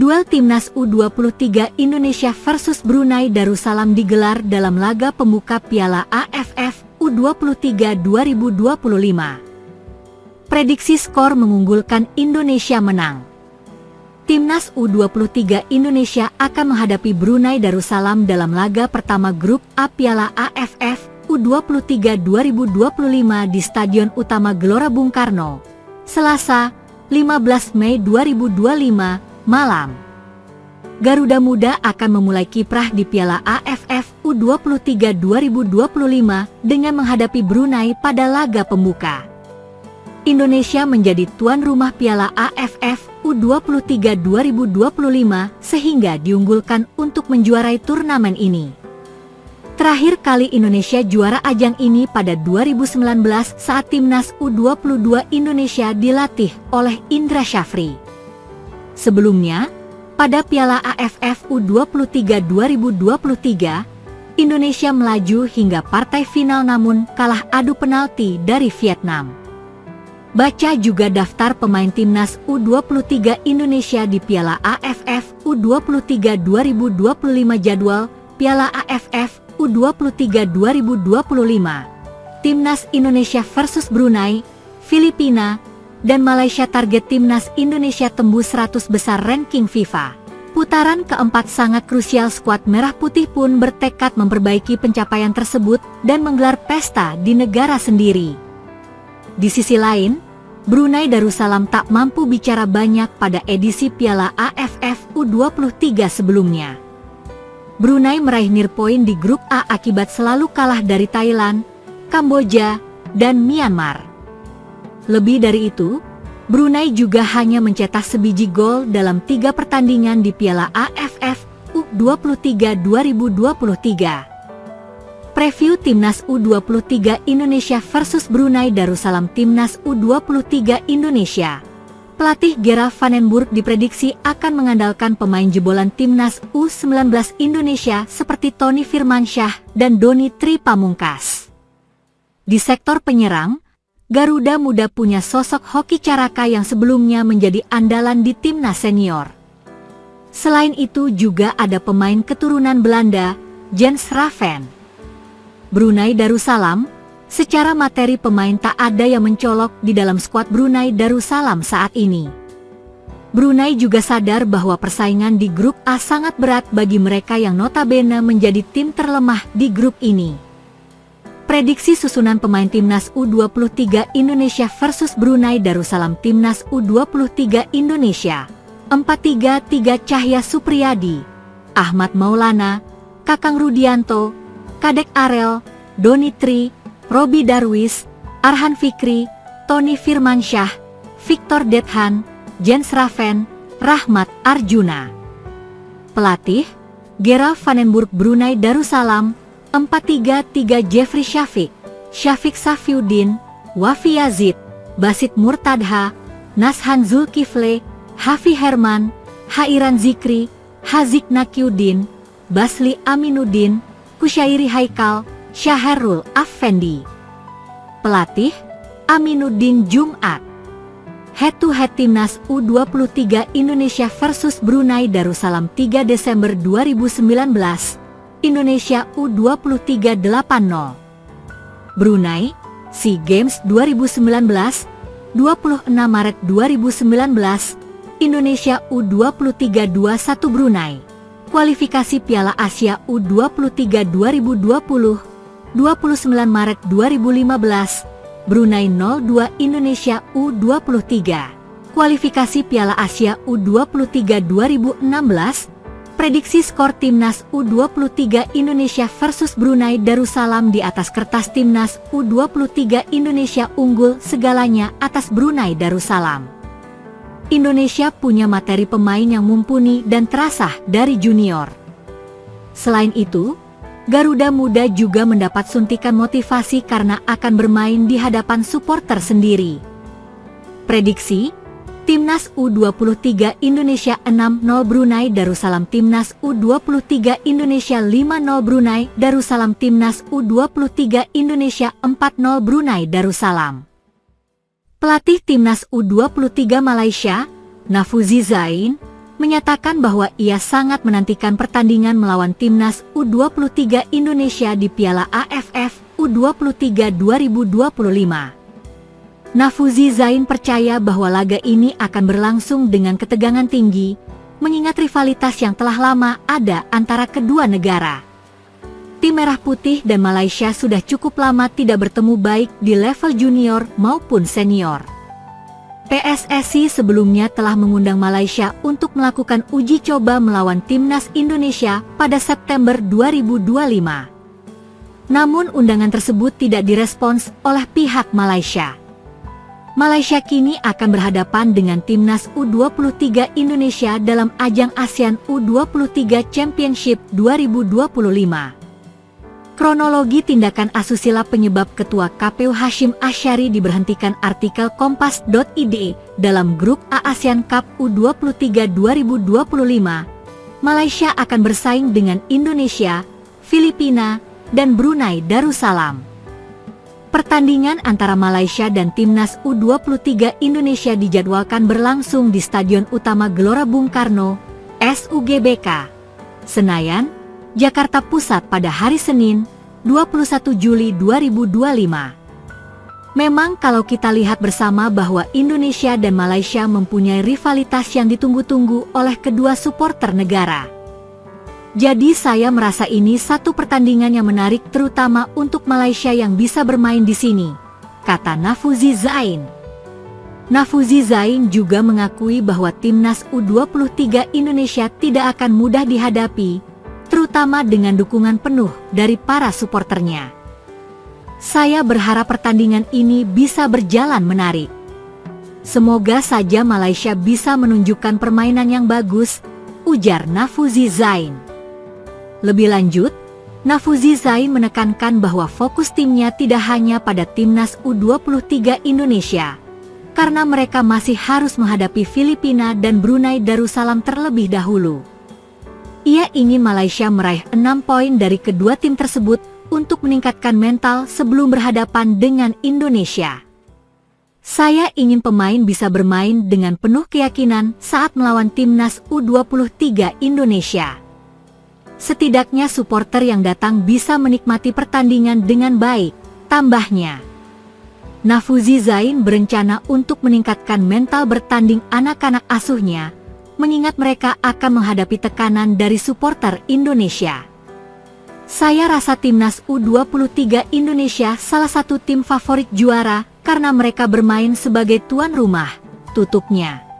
Duel Timnas U23 Indonesia versus Brunei Darussalam digelar dalam laga pembuka Piala AFF U23 2025. Prediksi skor mengunggulkan Indonesia menang. Timnas U23 Indonesia akan menghadapi Brunei Darussalam dalam laga pertama grup A Piala AFF U23 2025 di Stadion Utama Gelora Bung Karno, Selasa, 15 Mei 2025, malam. Garuda Muda akan memulai kiprah di Piala AFF U23 2025 dengan menghadapi Brunei pada laga pembuka. Indonesia menjadi tuan rumah Piala AFF U23 2025 sehingga diunggulkan untuk menjuarai turnamen ini. Terakhir kali Indonesia juara ajang ini pada 2019 saat Timnas U22 Indonesia dilatih oleh Indra Syafri. Sebelumnya, pada Piala AFF U23 2023, Indonesia melaju hingga partai final namun kalah adu penalti dari Vietnam. Baca juga daftar pemain Timnas U23 Indonesia di Piala AFF U23 2025. Jadwal Piala AFF U23 2025. Timnas Indonesia versus Brunei, Filipina, dan Malaysia. Target Timnas Indonesia tembus 100 besar ranking FIFA. Putaran keempat sangat krusial. Skuad Merah Putih pun bertekad memperbaiki pencapaian tersebut dan menggelar pesta di negara sendiri. Di sisi lain, Brunei Darussalam tak mampu bicara banyak pada edisi Piala AFF U23 sebelumnya. Brunei meraih nil poin di grup A akibat selalu kalah dari Thailand, Kamboja, dan Myanmar. Lebih dari itu, Brunei juga hanya mencetak sebiji gol dalam 3 pertandingan di Piala AFF U23 2023. Preview Timnas U23 Indonesia versus Brunei Darussalam. Timnas U23 Indonesia. Pelatih Gerard van den Burg diprediksi akan mengandalkan pemain jebolan Timnas U19 Indonesia seperti Tony Firmansyah dan Doni Tri Pamungkas. Di sektor penyerang, Garuda Muda punya sosok Hoki Caraka yang sebelumnya menjadi andalan di timnas senior. Selain itu juga ada pemain keturunan Belanda, Jens Raven. Brunei Darussalam, secara materi pemain tak ada yang mencolok di dalam skuad Brunei Darussalam saat ini. Brunei juga sadar bahwa persaingan di grup A sangat berat bagi mereka yang notabene menjadi tim terlemah di grup ini. Prediksi susunan pemain Timnas U23 Indonesia versus Brunei Darussalam. Timnas U23 Indonesia 4-3-3. Cahya Supriyadi, Ahmad Maulana, Kakang Rudianto, Kadek Arel, Doni Tri, Robi Darwis, Arhan Fikri, Tony Firmansyah, Victor Dethan, Jens Raven, Rahmat Arjuna. Pelatih Gerard van den Burg. Brunei Darussalam 4-3-3. Jeffrey Syafiq, Syafiq Safiuddin, Wafi Yazid, Basit Murtadha, Nashan Zulkifle, Hafi Herman, Hairan Zikri, Hazik Nakiuddin, Basli Aminuddin, Kusyairi Haikal, Syahrul Affendi. Pelatih Aminuddin Jumat. Head to head Timnas U23 Indonesia versus Brunei Darussalam 3 Desember 2019. Indonesia U23 8-0. Brunei, SEA Games 2019, 26 Maret 2019, Indonesia U23 2-1 Brunei. Kualifikasi Piala Asia U23 2020, 29 Maret 2015, Brunei 0-2 Indonesia U23. Kualifikasi Piala Asia U23 2016, prediksi skor Timnas U23 Indonesia versus Brunei Darussalam. Di atas kertas Timnas U23 Indonesia unggul segalanya atas Brunei Darussalam. Indonesia punya materi pemain yang mumpuni dan terasah dari junior. Selain itu, Garuda Muda juga mendapat suntikan motivasi karena akan bermain di hadapan supporter sendiri. Prediksi Timnas U23 Indonesia 6-0 Brunei Darussalam. Timnas U23 Indonesia 5-0 Brunei Darussalam. Timnas U23 Indonesia 4-0 Brunei Darussalam. Pelatih Timnas U23 Malaysia, Nafuzi Zain, menyatakan bahwa ia sangat menantikan pertandingan melawan timnas U23 Indonesia di Piala AFF U23 2025. Nafouzi Zain percaya bahwa laga ini akan berlangsung dengan ketegangan tinggi, mengingat rivalitas yang telah lama ada antara kedua negara. Tim Merah Putih dan Malaysia sudah cukup lama tidak bertemu baik di level junior maupun senior. PSSI sebelumnya telah mengundang Malaysia untuk melakukan uji coba melawan timnas Indonesia pada September 2025. Namun undangan tersebut tidak direspons oleh pihak Malaysia. Malaysia kini akan berhadapan dengan timnas U23 Indonesia dalam ajang ASEAN U23 Championship 2025. Kronologi tindakan asusila penyebab Ketua KPU Hashim Asyari diberhentikan artikel Kompas.id dalam grup A ASEAN Cup U23 2025. Malaysia akan bersaing dengan Indonesia, Filipina, dan Brunei Darussalam. Pertandingan antara Malaysia dan timnas U23 Indonesia dijadwalkan berlangsung di Stadion Utama Gelora Bung Karno, SUGBK, Senayan, Jakarta Pusat pada hari Senin, 21 Juli 2025. Memang kalau kita lihat bersama bahwa Indonesia dan Malaysia mempunyai rivalitas yang ditunggu-tunggu oleh kedua supporter negara. Jadi saya merasa ini satu pertandingan yang menarik terutama untuk Malaysia yang bisa bermain di sini, kata Nafouzi Zain. Nafouzi Zain juga mengakui bahwa timnas U23 Indonesia tidak akan mudah dihadapi, terutama dengan dukungan penuh dari para suporternya. Saya berharap pertandingan ini bisa berjalan menarik. Semoga saja Malaysia bisa menunjukkan permainan yang bagus, ujar Nafouzi Zain. Lebih lanjut, Nafouzi Zain menekankan bahwa fokus timnya tidak hanya pada timnas U23 Indonesia, karena mereka masih harus menghadapi Filipina dan Brunei Darussalam terlebih dahulu. Ia ingin Malaysia meraih 6 poin dari kedua tim tersebut untuk meningkatkan mental sebelum berhadapan dengan Indonesia. Saya ingin pemain bisa bermain dengan penuh keyakinan saat melawan timnas U23 Indonesia. Setidaknya supporter yang datang bisa menikmati pertandingan dengan baik, tambahnya. Nafouzi Zain berencana untuk meningkatkan mental bertanding anak-anak asuhnya, mengingat mereka akan menghadapi tekanan dari supporter Indonesia. Saya rasa timnas U23 Indonesia salah satu tim favorit juara karena mereka bermain sebagai tuan rumah, tutupnya.